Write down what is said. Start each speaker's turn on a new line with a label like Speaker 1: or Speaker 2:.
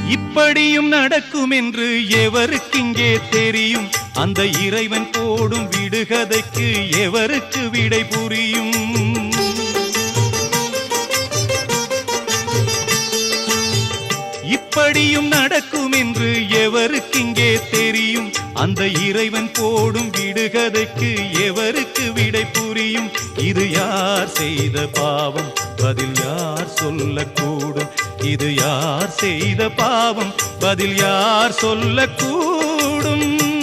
Speaker 1: இப்படியும் நடக்கும் என்று எவருக்கிங்கே தெரியும்? அந்த இறைவன் போடும் விடுகதைக்கு எவருக்கு விடை புரியும்? இப்படியும் நடக்கும் என்று எவருக்கிங்கே தெரியும்? அந்த இறைவன் போடும் விடுகதைக்கு எவருக்கு விடை புரியும்? இது யார் செய்த பாவம்? பதில் யார் சொல்லக்கூடும்? இது யார் செய்த பாவம்? பதில் யார் சொல்லக்கூடும்?